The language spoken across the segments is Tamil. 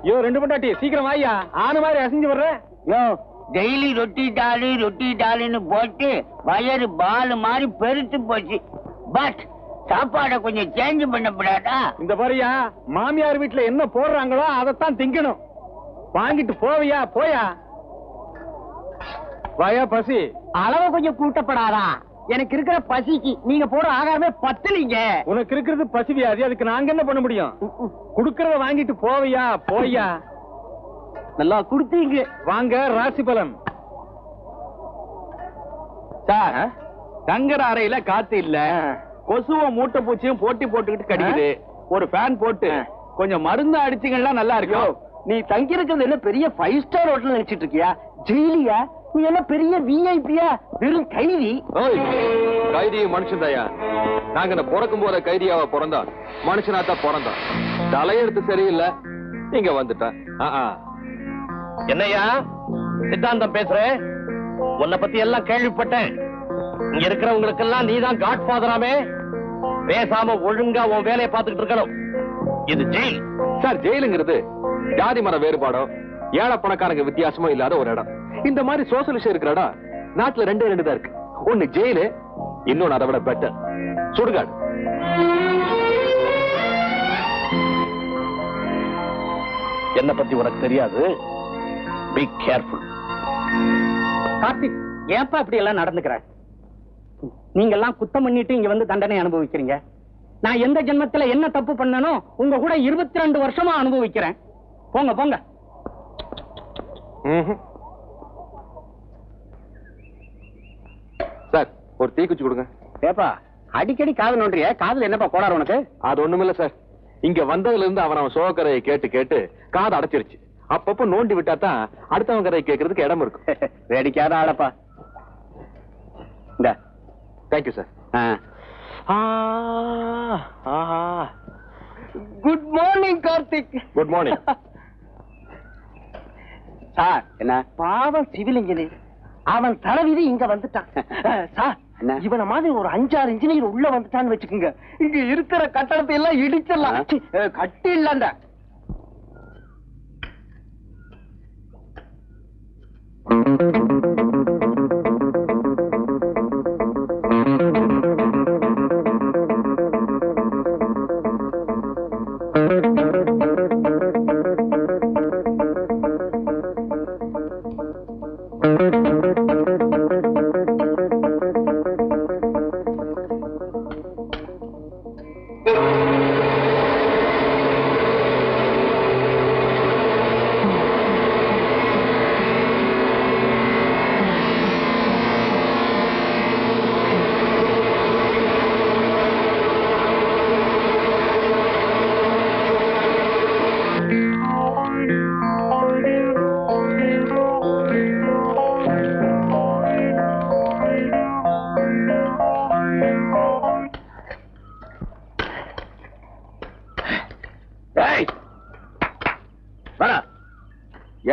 யோ ரெண்டு பொண்டாட்டி சீக்கிரம் வாயா, ஆன மாதிரி அசைஞ்சு வர்ற. யோ டெய்லி ரொட்டி டாலின்னு போட்டு வயறு பால் மாதிரி பெருத்து போச்சு. பட் சாப்பாடை கொஞ்சம் சேஞ்ச் பண்ணப்படாதா? இந்த பாரியா, மாமியார் வீட்டுல என்ன போடுறாங்களோ அதைத்தான் திங்கணும். வாங்கிட்டு போவியா? போயா வாயா. பசி அளவு கொஞ்சம் கூட்டப்படாதா? எனக்கு இருக்கிற பசிக்கு நீங்க போற ஆகாரமே பத்தலீங்க. உனக்கு இருக்கிறது பசி வியாதி, அதுக்கு நாங்க என்ன பண்ண முடியும்? குடுக்கறத வாங்கிட்டு போவியா? போயா. நல்லா குடுத்தீங்க. வாங்க ராசி பலன். சார், தங்குற அறையில காத்து இல்ல, கொசுவும் மூட்டை பூச்சியும் போட்டி போட்டுக்கிட்டு கடிக்குது. ஒரு ஃபேன் போட்டு கொஞ்சம் மருந்து அடிச்சீங்கன்னா நல்லா இருக்கும். நீ தங்கி இருக்கிறது என்ன பெரிய 5 ஸ்டார் ஹோட்டல் நினைச்சிட்டு இருக்கியா? ஜெயிலியா? நீ என்ன பெரிய விஐபியா? வெறும் கைதி. கைதி மனுஷன் தாயா. நாங்க பிறக்கும் போத கைதியாவ பிறந்தோம், மனுஷனாத்தான் பிறந்தோம். தலையெடுத்து சரியில்லை, இங்க வந்துட்டேன். என்னையா சித்தாந்தம் பேசுற? உன்னை பத்தி எல்லாம் கேள்விப்பட்டேன். இங்க இருக்கிறவங்களுக்கெல்லாம் நீதான் காட் ஃபாதராமே. பேசாம ஒழுங்கா உன் வேலையை பார்த்துக்கிட்டு இருக்கணும். இது ஜெயில். சார், ஜெயிலுங்கிறது ஜாதி மர வேறுபாடோ ஏழை பணக்காரங்க வித்தியாசமோ இல்லாத ஒரு இடம். இந்த மாதிரி சோசியலிஸ்ட் இருக்கிற இடம் நாட்டுல ரெண்டு தான் இருக்கு. ஒன்னு ஜெயிலு, இன்னொன்னு அதை விட பெட்டர் சுடுகாடு. என்ன பத்தி உனக்கு தெரியாது. Be careful. கார்த்திக், ஏப்பா இப்படி எல்லாம் நடந்துக்கிற? நீங்க எல்லாம் குத்தம் பண்ணிட்டு இங்க வந்து தண்டனை அனுபவிக்கிறீங்க. நான் எந்த ஜென்மத்துல என்ன தப்பு பண்ணனோ உங்க கூட 22 வருஷமா அனுபவிக்கிறேன். போங்க போங்க. சார், ஒரு தீக்குச்சி கொடுங்க. ஏப்பா அடிக்கடி காது நோண்டிய, காதுல என்னப்பா கோளாறு உனக்கு? அது ஒண்ணுமில்ல சார், இங்க வந்ததுல இருந்து அவன் சோகரையை கேட்டு கேட்டு காது அடைச்சிருச்சு. அப்பப்ப நோண்டி விட்டா தான் அடுத்தவங்க கதையை கேட்கறதுக்கு இடம் இருக்கும். வேடிக்கையாத ஆளப்பா. Thank you sir. Good morning Karthik. Good morning sir. என்ன பாவம் சிவில் இன்ஜினியர், அவன் தலைவிதி இங்க வந்துட்டான். சார், இவன மாதிரி ஒரு 5-6 இன்ஜினியர் உள்ள வந்துட்டான்னு வச்சுக்கோங்க, இங்க இருக்கிற கட்டடத்தை எல்லாம் இடிச்சிடலாம். கட்டி இல்ல.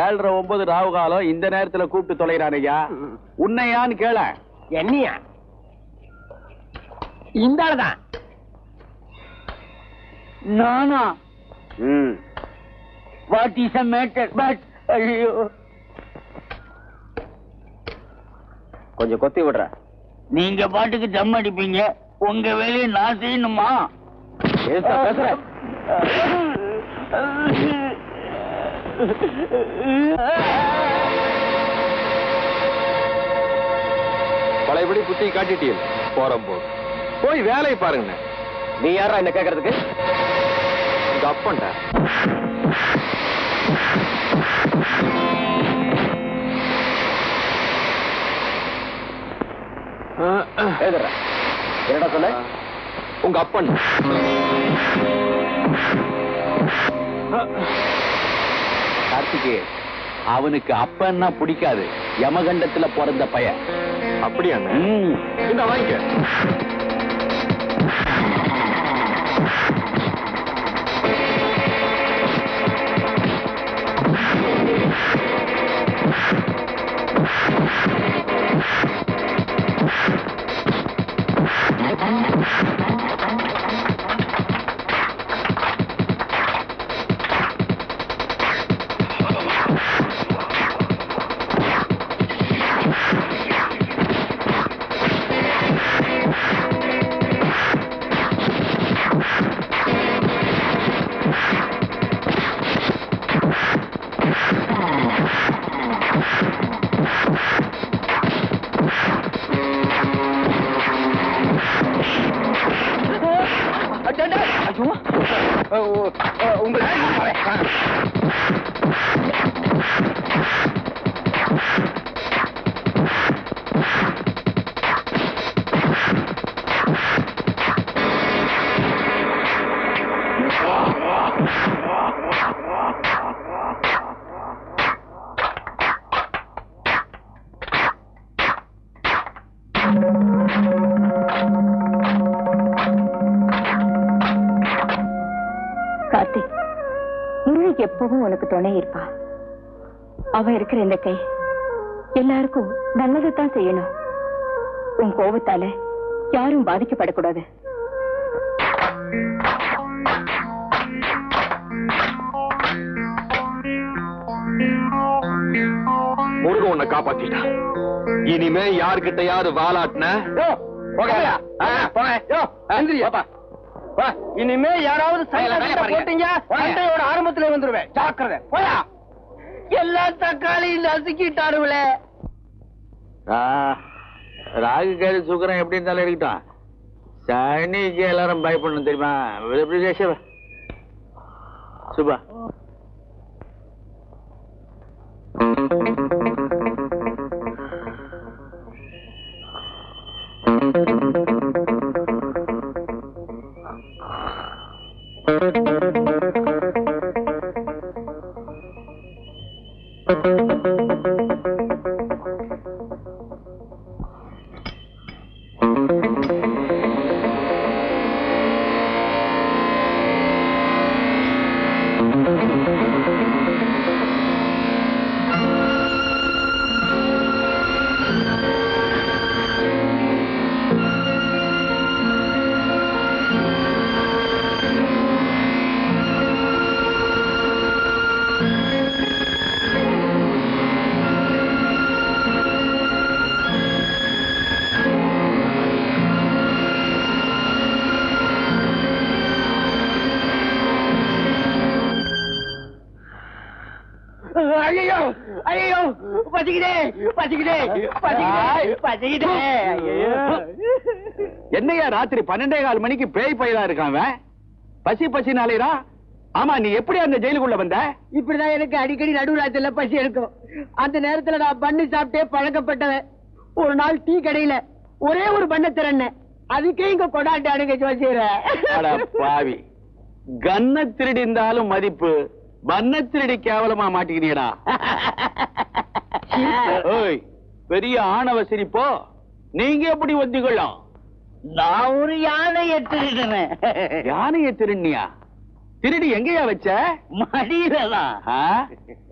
ஏழரை 9 ராவு காலம் இந்த நேரத்துல கூப்பிட்டு தொலைறானையா. உன்னையான்னு கேள. என்னையா? இந்த ஆளுதான். நானா? What is a matter? But ஐயோ, கொஞ்சம் கொத்தி விடுற. நீங்க பாட்டுக்கு ஜம் அடிப்பீங்க, உங்க வேலையை நான் செய்யணுமா? பேசுற. பழையபடி புத்தி காட்டிட்டீங்க. போறோம் போய் வேலையை பாருங்க. நீ யாரா என்ன கேட்கறதுக்கு? உங்க அப்பன்டா. என்னடா சொன்ன? உங்க அப்பன். கார்த்திகே, அவனுக்கு அப்பன்னா பிடிக்காது. யமகண்டத்துல பிறந்த பையன். அப்படியா? இந்த வாங்கிக்க. கார்த்திக், இன்னைக்கு எப்பவும் உனக்கு துணை இருப்பா. அவ இருக்கிற இந்த கை எல்லாருக்கும் நல்லதைத்தான் செய்யணும். உன் கோபத்தால யாரும் பாதிக்கப்படக்கூடாது. முருகன் உன்னை காப்பாத்திட்டா. இனிமே யாருக்கிட்ட யாரு வாலாட்டின இனிமே யாராவது போட்டீங்க சண்டையோட ஆரம்பத்துல வந்துருவேன். ஜாக்கிரதை. போயா எல்லா தக்காளியும் நசுக்கிட்டாருல. ராகு கேது சுக்கரம் எப்படி இருந்தாலும் எடுக்கிட்டோம். சனிக்கு எல்லாரும் பயப்படணும் தெரியுமா? சுபா என்னையா ராத்திரி 12:15 மணிக்கு பேய் பயிலா இருக்கான்? பசி பசி நாளையா? ஆமா, நீ எப்படி அந்த ஜெயிலுக்குள்ள வந்த? இப்படிதான் எனக்கு அடிக்கடி நடுராத்திரில பசி எடுக்கும். அந்த நேரத்துல நான் பண்ணி சாப்பிட்டே பழக்கப்பட்டவன். ஒரு நாள் டீ கடையில ஒரே ஒரு பண்ண திறன், அதுக்கே இங்க கொண்டாட்டானுங்க ஜோசியர. பாவி, கன்ன திருடி இருந்தாலும் மதிப்பு, பண்ண திருடி கேவலமா மாட்டிக்கிறியடா. பெரிய ஆணவ சிரிப்போ. நீங்க எப்படி ஒத்திக்கொள்ளும்? நான் ஒரு யானையை திருடினேன். யானையை திருடினியா? திருடி எங்கயா வச்ச? மடியிலதான்.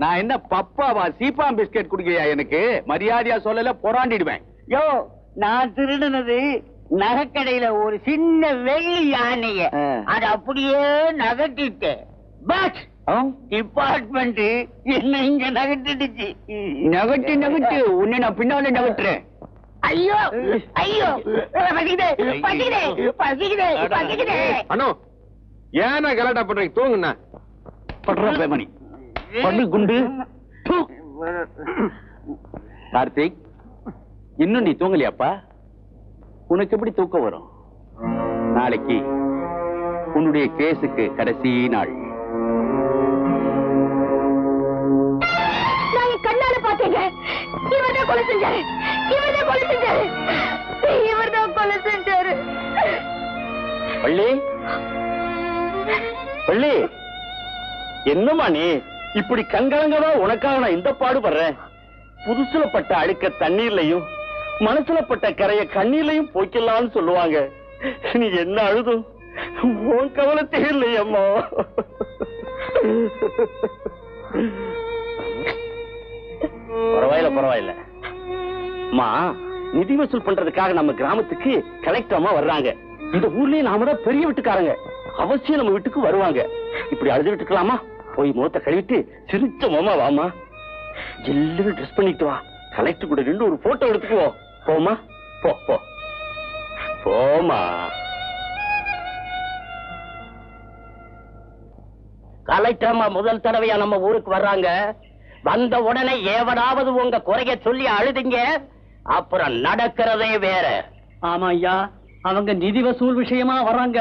நான் என்ன பப்பாவா? சீப்பாம் பிஸ்கட் குடிக்கையா? எனக்கு மரியாதையா சொல்லல, பொறாண்டிடுவேன். யோ, நான் திருடினது நகைக்கடையில ஒரு சின்ன வெள்ளி யானைய. அது அப்படியே நகட்டிட்டேன். பட் டிபார்ட்மெண்ட் என்ன இங்க நகட்டிடுச்சு. நகட்டு நகட்டு, உன்னை நான் பின்னால நகட்டுறேன். ஐயோ ஐயோ, பசிக்குதே பசிக்குதே பசிக்குதே பசிக்குதே. அண்ணோ, ஏன்னா கலாட்டா பண்றீங்க? தூங்குண்ணா. படுற பேமணி பண்ணு குண்டு. கார்த்திக், இன்னும் நீ தூங்கலையாப்பா? உனக்கு எப்படி தூக்கம் வரும்? நாளைக்கு உன்னுடைய கேஸுக்கு கடைசி நாள். கண்ணால பாத்தீங்க. இவர்தான் கொலை செஞ்சாரு. இவர்தான் கொலை செஞ்சாரு. இவர்தான் கொலை செஞ்சாரு. பள்ளி பள்ளி, என்னம்மா நீ இப்படி கண்கலங்கவா? உனக்காக நான் இந்த பாடுபடுறேன். புதுசுல பட்ட அழுக்க தண்ணீர்லையும் மனசுல பட்ட கரைய கண்ணீர்லையும் போய்க்கலாம்னு சொல்லுவாங்க. நீ என்ன அழுதும் உன் கவலை தெரியலையம்மா. பரவாயில்ல பரவாயில்ல அம்மா. நிதி வசூல் பண்றதுக்காக நம்ம கிராமத்துக்கு கலெக்டர் அம்மா வர்றாங்க. இந்த ஊர்லயே நாம தான் பெரிய வீட்டுக்காரங்க. அவசியம் நம்ம வீட்டுக்கு வருவாங்க. இப்படி அழுதுகிட்டு இருக்கலாமா? போய் முகத்தை கழுவிட்டு சிரிச்ச மாமா வாமா. ஜில்லுன்னு ட்ரெஸ் பண்ணிட்டு வா. கலெக்டர் கூட நின்று ஒரு போட்டோ எடுத்துக்குவோம். போமா, போ போ போமா. கலெக்டர் அம்மா முதல் தடவையா நம்ம ஊருக்கு வர்றாங்க. வந்த உடனே ஏவடாவது உங்க குறைய சொல்லி அழுதிங்க, அப்புறம் நடக்கிறதே வேற. ஆமா ஐயா, அவங்க நிதி வசூல் விஷயமா வர்றாங்க.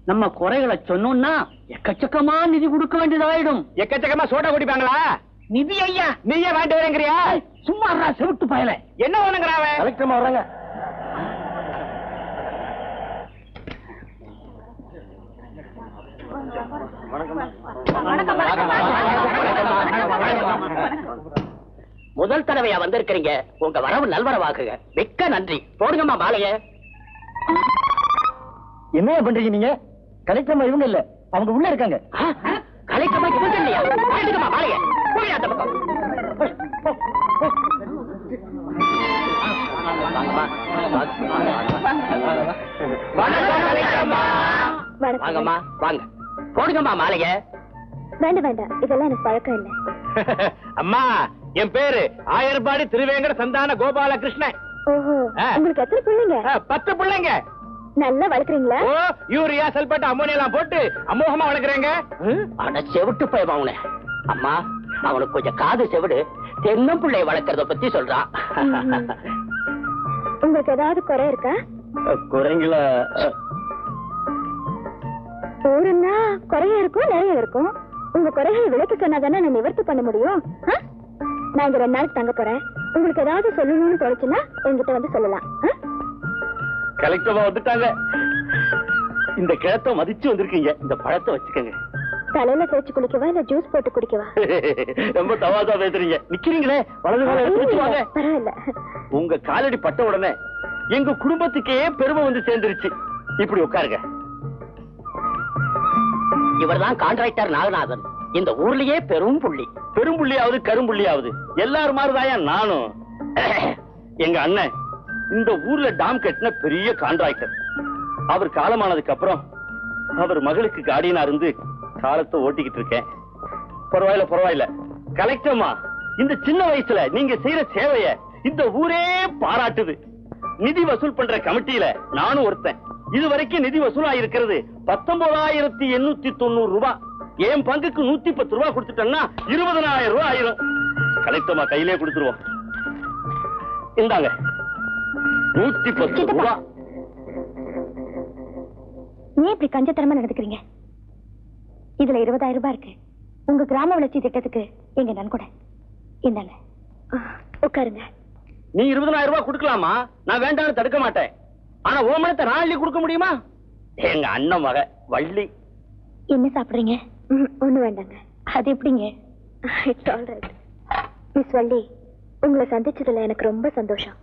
நம்ம குறைகளை சொன்னோம்னா எக்கச்சக்கமா நிதி கொடுக்க வேண்டியதாயிடும். எக்கச்சக்கமா சோடா குடிப்பாங்களா? நிதி ஐயா, நீயே வாங்கிட்டு வரேங்கிறியா? சும்மா செவிட்டு பயல. என்ன வேணுங்கிறாவே? கலெக்டர்மா வர்றாங்க. முதல் தடவையா வந்திருக்கிறீங்க, உங்க வரவு நல்வரவாக்குங்க. மிக்க நன்றி. போடுங்கம்மா மாலைய. என்ன பண்றீங்க நீங்க? கலெக்டர்மா இவங்க இல்ல, அவங்க உள்ள இருக்காங்க. கலெக்டர்மா இவங்க இல்லையா? போடுங்கம்மா மாலைய. போய் அந்த பக்கம். வாங்கம்மா வாங்க. போடுங்கம்மா மாலைய. வேண்டாம் வேண்டாம், இதெல்லாம் எனக்கு பழக்கம் இல்லை. அம்மா, என் பேரு ஆயர்பாடி திருவேங்கட சந்தான கோபாலகிருஷ்ணன். ஓஹோ, உங்களுக்கு எத்தனை பிள்ளைங்க? 10 பிள்ளைங்க. நல்லா வளர்க்குறீங்களா? ஓ, யூரியா சல்பேட் அம்மோனியா எல்லாம் போட்டு அமோகமா வளர்க்குறேங்க. அட செவிட்டு போய் அவனை. அம்மா, அவனுக்கு கொஞ்சம் காது செவிடு. தென்னம் பிள்ளை வளர்க்கறத பத்தி சொல்றான். உங்களுக்கு ஏதாவது குறை இருக்கா? குறைங்களா? ஊருன்னா குறைய இருக்கும், நிறைய இருக்கும். உங்க குறைகளை விளக்க சொன்னாதானே நான் நிவர்த்தி பண்ண முடியும். நான் இங்க 2 நாளைக்கு தங்க போறேன். உங்களுக்கு ஏதாவது சொல்லணும்னு தோணுச்சுன்னா என்கிட்ட வந்து சொல்லலாம். கலெக்டர்மா வந்துட்டாங்க. இந்த கிழத்தை மதிச்சு வந்திருக்கீங்க. இந்த பழத்தை வச்சுக்கங்க. தலையில தேய்ச்சி குளிக்கவா இல்ல ஜூஸ் போட்டு குடிக்கவா? ரொம்ப தவாதா பேசுறீங்க. நிக்கிறீங்களே, வலது கால எடுத்து வச்சு வாங்க. பரவாயில்ல. உங்க காலடி பட்ட உடனே எங்க குடும்பத்துக்கே பெருமை வந்து சேர்ந்துருச்சு. இப்படி உட்காருங்க. இவர்தான் கான்ட்ராக்டர் நாகநாதன். இந்த ஊர்லயே பெரும் புள்ளி. பெரும்புள்ளியாவது கரும்புள்ளியாவது எல்லாரும் மாதிரிதாயா நானும். எங்க அண்ணன் இந்த ஊர்ல டாம் கட்டின பெரிய கான்ட்ராக்டர். அவர் காலமானதுக்கு அப்புறம் அவர் மகளுக்கு கார்டியனா இருந்து காலத்தை ஓட்டிக்கிட்டு இருக்கேன். பரவாயில்ல பரவாயில்ல. கலெக்டர்மா, இந்த சின்ன வயசுல நீங்க செய்யற சேவைய இந்த ஊரே பாராட்டுது. நிதி வசூல் பண்ற கமிட்டியில நானும் ஒருத்தன். இதுவரைக்கும் நிதி வசூலா இருக்கிறது 19,890 ரூபாய். என் பங்குக்கு 110 ரூபாய் கொடுத்துட்டேன்னா 20,000 ரூபாய் ஆயிரும். கலெக்டர்மா கையிலே கொடுத்துருவோம். இந்தாங்க 110 ரூபாய். நீ இப்படி கஞ்சத்தனமா நடந்துக்கிறீங்க? இதுல 20,000 ரூபாய் இருக்கு. உங்க கிராம வளர்ச்சி திட்டத்துக்கு எங்க நன்கொடை. இந்தாங்க, உட்காருங்க. நீ 20,000 ரூபாய் கொடுக்கலாமா? நான் வேண்டாம்னு தடுக்க மாட்டேன். ஆனா ஓமனத்தை நாளை கொடுக்க முடியுமா? எங்க அண்ணன் மக வள்ளி. என்ன சாப்பிடுறீங்க? ஒண்ணு வேண்டாங்க. அது எப்படிங்க? It's all right. Miss Valli, உங்களை சந்திச்சதுல எனக்கு ரொம்ப சந்தோஷம்.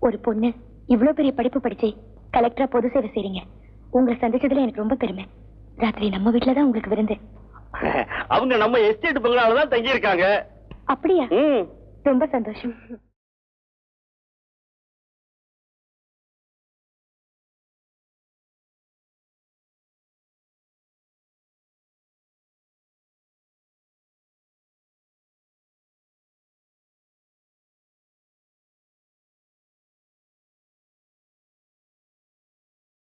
ஒரு பொண்ணு இவ்வளவு பெரிய படிப்பு படிச்சு கலெக்டரா பொது சேவை செய்றீங்க. உங்களை சந்திச்சதுல எனக்கு ரொம்ப பெருமை. ராத்திரி நம்ம வீட்டுலதான் உங்களுக்கு விருந்து. அவங்க நம்ம எஸ்டேட் பங்களால தான் தங்கி இருக்காங்க. அப்படியா? ரொம்ப சந்தோஷம்.